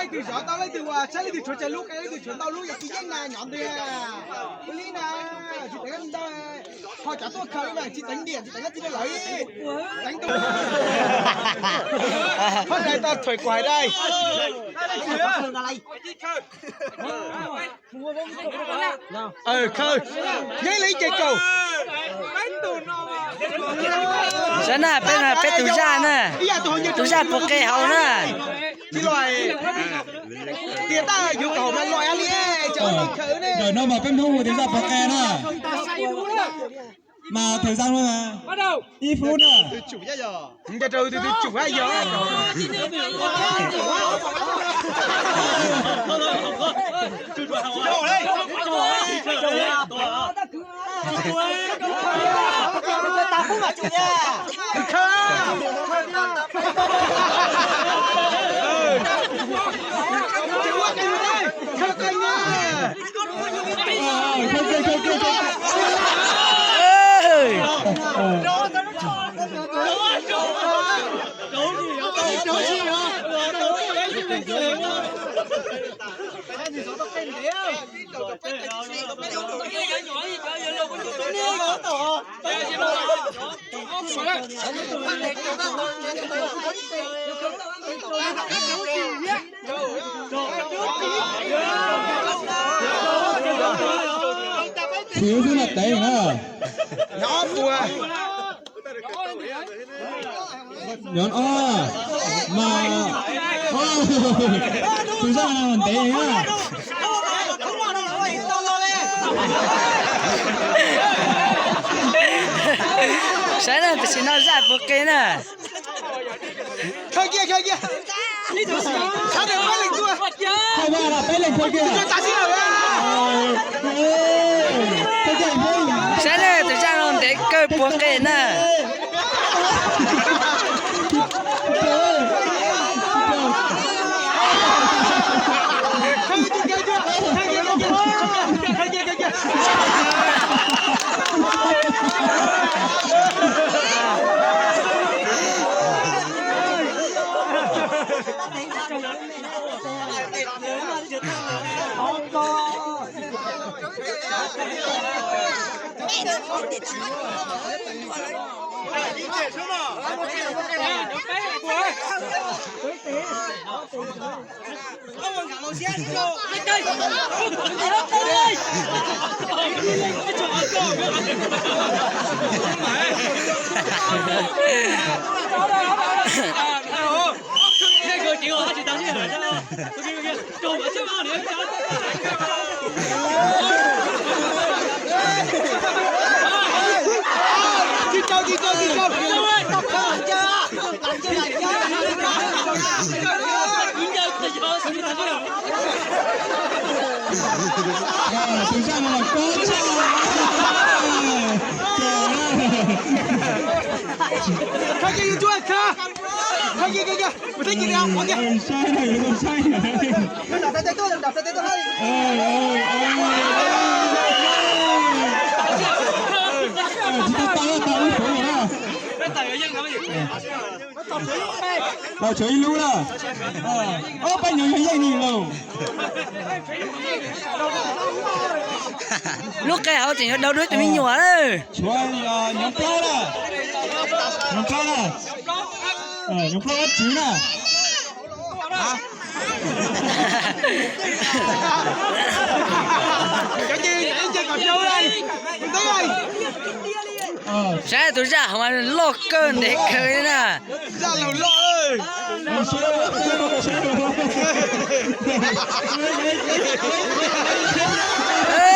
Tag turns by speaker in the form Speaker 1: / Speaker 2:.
Speaker 1: lấy từ gió tao lấy từ trái lấy từ chuột trái lúc cái lấy từ chuột tao lúc cái giang này nhọn đi à cái lý nè chỉ đánh anh đâu họ trả tôi khơi mà chỉ đánh điện chỉ đánh chỉ lấy đánh tôi hôm nay tao thổi quài đây khơi giấy lấy chạy cầu
Speaker 2: Sana pe tu ra nè. Tu ra bộ kê hậu nè.
Speaker 1: Chỉ loại tiền ta yêu cầu mà loại ăn đi cho nó khởi nè.
Speaker 3: Rồi nó mà bên thu thì ra bộ kê nè. Mà thời gian luôn mà.
Speaker 4: Bắt đầu.
Speaker 3: 1 phút nè.
Speaker 1: Từ chủ ra giờ. Không cho trừ từ chủ ra giờ.
Speaker 2: Ta cũng mà chủ nha.
Speaker 3: Thiếu thứ là đấy nữa.
Speaker 1: Nhỏ vừa.
Speaker 3: Nhón mà thực ra là đấy nhá.
Speaker 2: Sáng nay phải xin nó ra bộ kê nè.
Speaker 1: Khơi kia. Sao được phải lên chưa?
Speaker 3: Hai ba là bé lên thôi kìa.
Speaker 1: Ta xin rồi.
Speaker 2: Sáng nay tu ra nó để cơ bộ kê nè.
Speaker 3: Thực ra là có
Speaker 1: Khơi kia chưa khơi kia mình thấy gì đâu còn kia
Speaker 3: sai này còn sai này
Speaker 1: đạp tay tôi thôi
Speaker 3: tao chơi luôn à bao nhiêu người dây nhiều luôn
Speaker 2: Lúc cái hậu chỉ đâu đuối tụi mình nhỏ đấy.
Speaker 3: chơi nhóm pro là nhóm pro chứ nè
Speaker 1: cái gì anh chơi cà phê đây tới đây
Speaker 2: Sáng tôi ra không ăn lô cơn để khơi nè.
Speaker 1: ra lẩu lọ ơi
Speaker 2: Ê